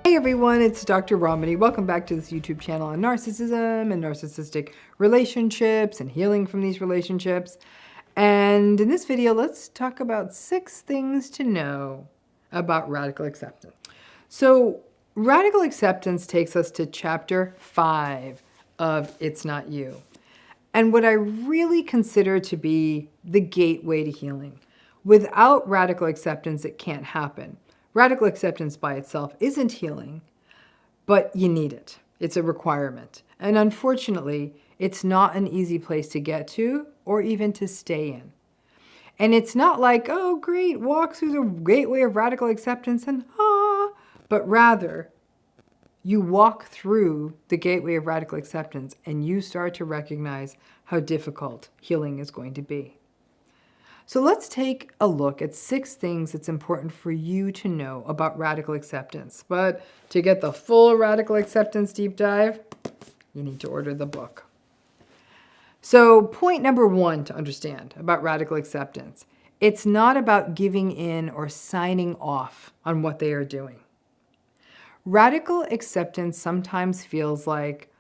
Hey everyone, it's Dr. Ramani. Welcome back to this YouTube channel on narcissism and narcissistic relationships and healing from these relationships. And in this video, let's talk about 6 things to know about radical acceptance. So radical acceptance takes us to chapter 5 of It's Not You. And what I really consider to be the gateway to healing. Without radical acceptance, it can't happen. Radical acceptance by itself isn't healing, but you need it. It's a requirement. And unfortunately, it's not an easy place to get to or even to stay in. And it's not like, oh great, walk through the gateway of radical acceptance and but rather, you walk through the gateway of radical acceptance and you start to recognize how difficult healing is going to be. So let's take a look at 6 things that's important for you to know about radical acceptance. But to get the full radical acceptance deep dive, you need to order the book. So point number 1 to understand about radical acceptance. It's not about giving in or signing off on what they are doing. Radical acceptance sometimes feels like,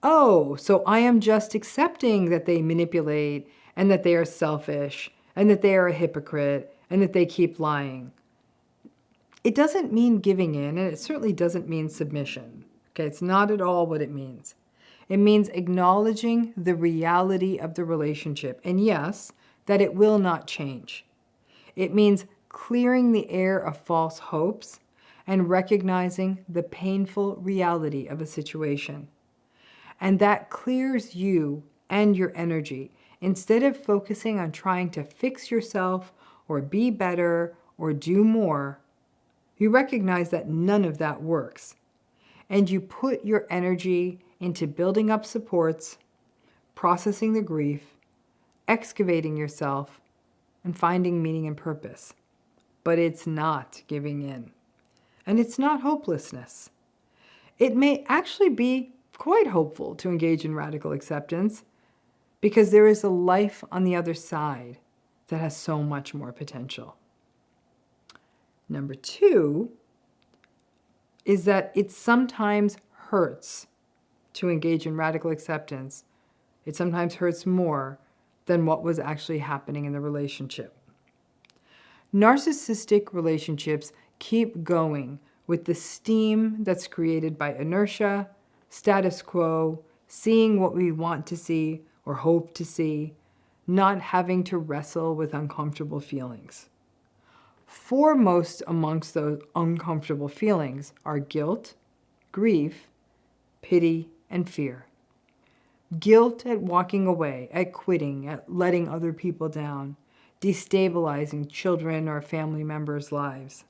oh, so I am just accepting that they manipulate and that they are selfish and that they are a hypocrite, and that they keep lying. It doesn't mean giving in, and it certainly doesn't mean submission. Okay, it's not at all what it means. It means acknowledging the reality of the relationship, and yes, that it will not change. It means clearing the air of false hopes and recognizing the painful reality of a situation. And that clears you and your energy. Instead of focusing on trying to fix yourself or be better or do more, you recognize that none of that works. And you put your energy into building up supports, processing the grief, excavating yourself, and finding meaning and purpose. But it's not giving in. And it's not hopelessness. It may actually be quite hopeful to engage in radical acceptance, because there is a life on the other side that has so much more potential. Number 2 is that it sometimes hurts to engage in radical acceptance. It sometimes hurts more than what was actually happening in the relationship. Narcissistic relationships keep going with the steam that's created by inertia, status quo, seeing what we want to see or hope to see, not having to wrestle with uncomfortable feelings. Foremost amongst those uncomfortable feelings are guilt, grief, pity, and fear. Guilt at walking away, at quitting, at letting other people down, destabilizing children or family members' lives.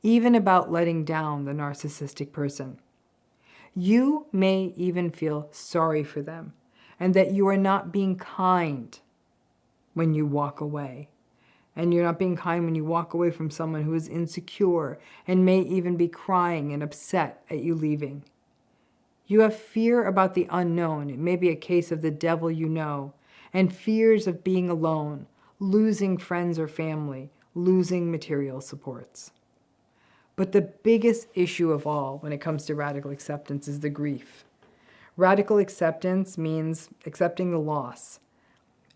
Even about letting down the narcissistic person. You may even feel sorry for them, and that you are not being kind when you walk away. And you're not being kind when you walk away from someone who is insecure and may even be crying and upset at you leaving. You have fear about the unknown. It may be a case of the devil you know, and fears of being alone, losing friends or family, losing material supports. But the biggest issue of all when it comes to radical acceptance is the grief. Radical acceptance means accepting the loss.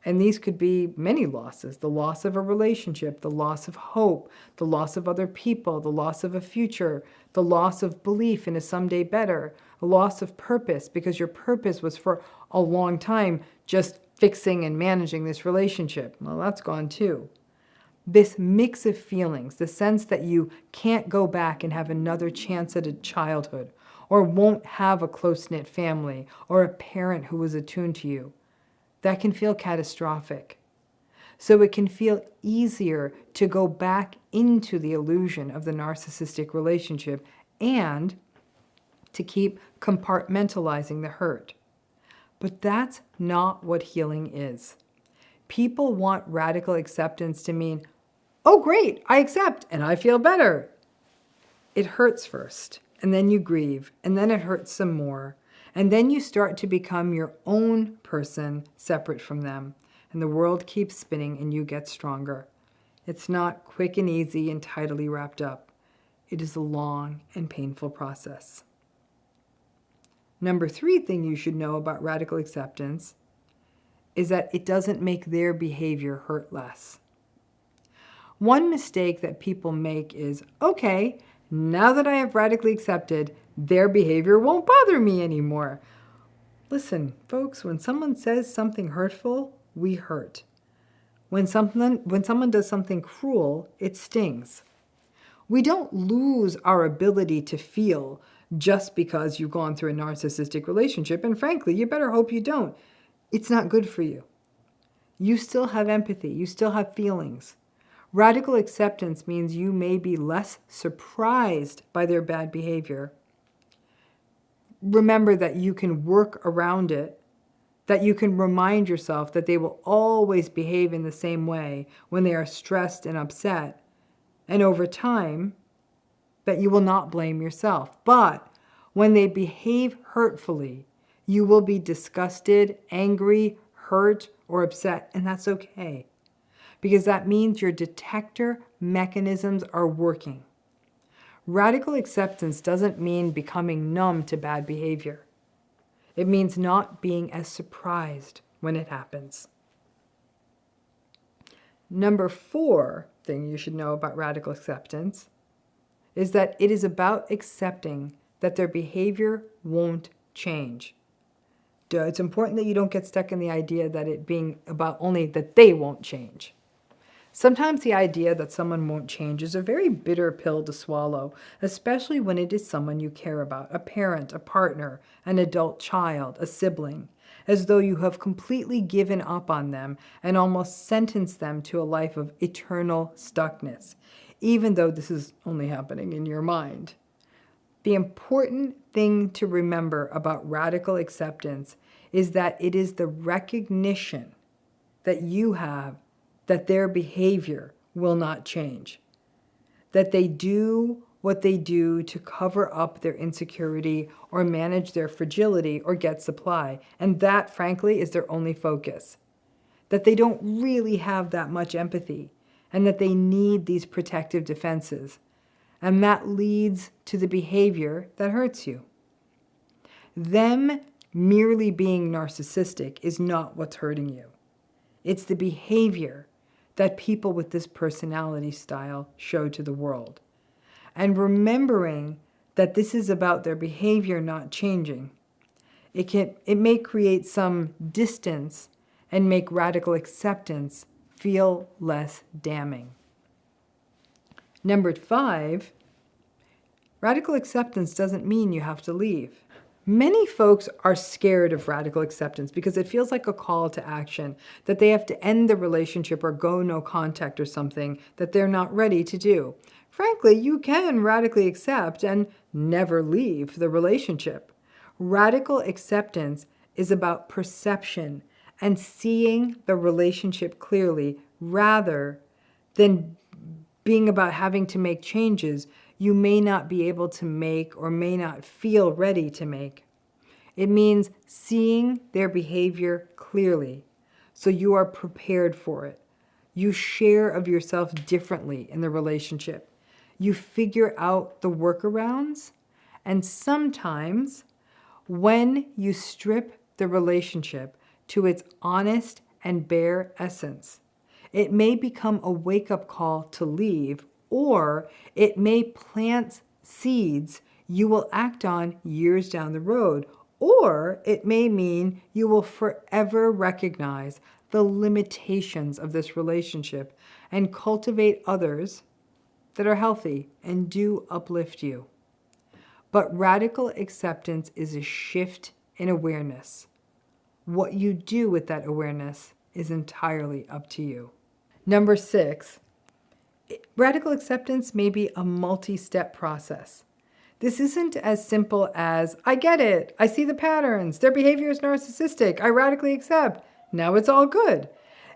And these could be many losses. The loss of a relationship, the loss of hope, the loss of other people, the loss of a future, the loss of belief in a someday better, a loss of purpose because your purpose was for a long time just fixing and managing this relationship. Well, that's gone too. This mix of feelings, the sense that you can't go back and have another chance at a childhood, or won't have a close-knit family, or a parent who was attuned to you, that can feel catastrophic. So it can feel easier to go back into the illusion of the narcissistic relationship and to keep compartmentalizing the hurt. But that's not what healing is. People want radical acceptance to mean, oh great, I accept and I feel better. It hurts first, and then you grieve, and then it hurts some more, and then you start to become your own person separate from them, and the world keeps spinning and you get stronger. It's not quick and easy and tidily wrapped up. it is a long and painful process. Number 3 thing you should know about radical acceptance is that it doesn't make their behavior hurt less. One mistake that people make is, okay, now that I have radically accepted, their behavior won't bother me anymore. Listen, folks, when someone says something hurtful, we hurt. When someone does something cruel, it stings. We don't lose our ability to feel just because you've gone through a narcissistic relationship, and frankly, you better hope you don't. It's not good for you. You still have empathy. You still have feelings. Radical acceptance means you may be less surprised by their bad behavior. Remember that you can work around it, that you can remind yourself that they will always behave in the same way when they are stressed and upset, and over time, that you will not blame yourself. But when they behave hurtfully, you will be disgusted, angry, hurt, or upset, and that's okay, because that means your detector mechanisms are working. Radical acceptance doesn't mean becoming numb to bad behavior. It means not being as surprised when it happens. Number 4 thing you should know about radical acceptance is that it is about accepting that their behavior won't change. It's important that you don't get stuck in the idea that it being about only that they won't change. Sometimes the idea that someone won't change is a very bitter pill to swallow, especially when it is someone you care about, a parent, a partner, an adult child, a sibling, as though you have completely given up on them and almost sentenced them to a life of eternal stuckness, even though this is only happening in your mind. The important thing to remember about radical acceptance is that it is the recognition that you have that their behavior will not change, that they do what they do to cover up their insecurity or manage their fragility or get supply, and that, frankly, is their only focus, that they don't really have that much empathy, and that they need these protective defenses, and that leads to the behavior that hurts you. Them merely being narcissistic is not what's hurting you. It's the behavior that people with this personality style show to the world. And remembering that this is about their behavior not changing, it may create some distance and make radical acceptance feel less damning. Number 5, radical acceptance doesn't mean you have to leave. Many folks are scared of radical acceptance because it feels like a call to action, that they have to end the relationship or go no contact or something that they're not ready to do. Frankly, you can radically accept and never leave the relationship. Radical acceptance is about perception and seeing the relationship clearly rather than being about having to make changes you may not be able to make or may not feel ready to make. It means seeing their behavior clearly so you are prepared for it. You share of yourself differently in the relationship. You figure out the workarounds, and sometimes when you strip the relationship to its honest and bare essence, it may become a wake-up call to leave, or it may plant seeds you will act on years down the road, or it may mean you will forever recognize the limitations of this relationship and cultivate others that are healthy and do uplift you. But radical acceptance is a shift in awareness. What you do with that awareness is entirely up to you. Number 6, radical acceptance may be a multi-step process. This isn't as simple as, I get it, I see the patterns, their behavior is narcissistic, I radically accept, now it's all good.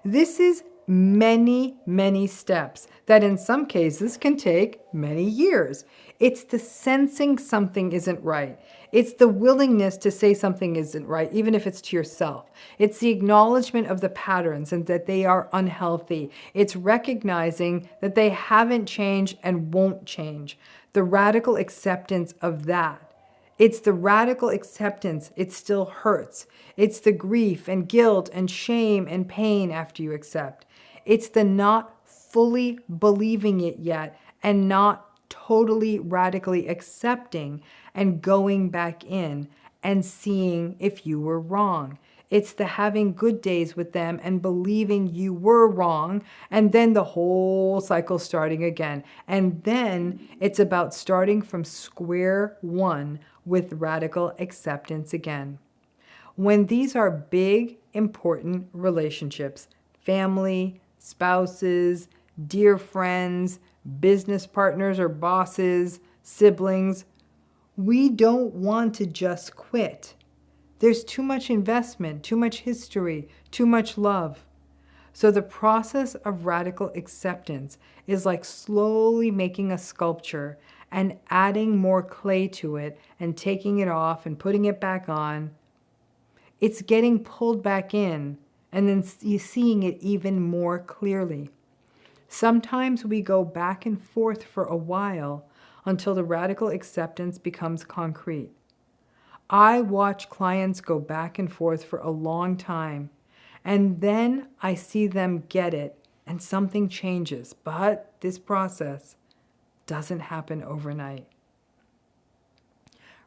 This is many, many steps that in some cases can take many years. It's the sensing something isn't right. It's the willingness to say something isn't right, even if it's to yourself. It's the acknowledgement of the patterns and that they are unhealthy. It's recognizing that they haven't changed and won't change. The radical acceptance of that. It's the radical acceptance. It still hurts. It's the grief and guilt and shame and pain after you accept. It's the not fully believing it yet and not totally radically accepting and going back in and seeing if you were wrong. It's the having good days with them and believing you were wrong, and then the whole cycle starting again. And then it's about starting from square one with radical acceptance again. When these are big, important relationships, family, spouses, dear friends, business partners or bosses, siblings, we don't want to just quit. There's too much investment, too much history, too much love. So the process of radical acceptance is like slowly making a sculpture and adding more clay to it and taking it off and putting it back on. It's getting pulled back in and then seeing it even more clearly. Sometimes we go back and forth for a while until the radical acceptance becomes concrete. I watch clients go back and forth for a long time, and then I see them get it and something changes. But this process doesn't happen overnight.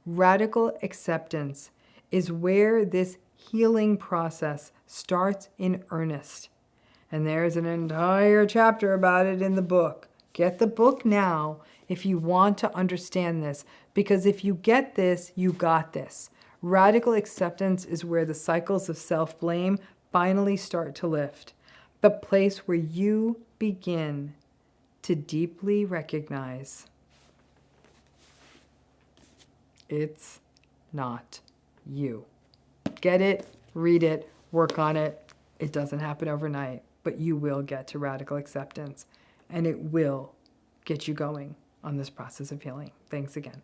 Radical acceptance is where this healing process starts in earnest. And there's an entire chapter about it in the book. Get the book now if you want to understand this, because if you get this, you got this. Radical acceptance is where the cycles of self-blame finally start to lift. The place where you begin to deeply recognize it's not you. Get it, read it, work on it. It doesn't happen overnight, but you will get to radical acceptance, and it will get you going on this process of healing. Thanks again.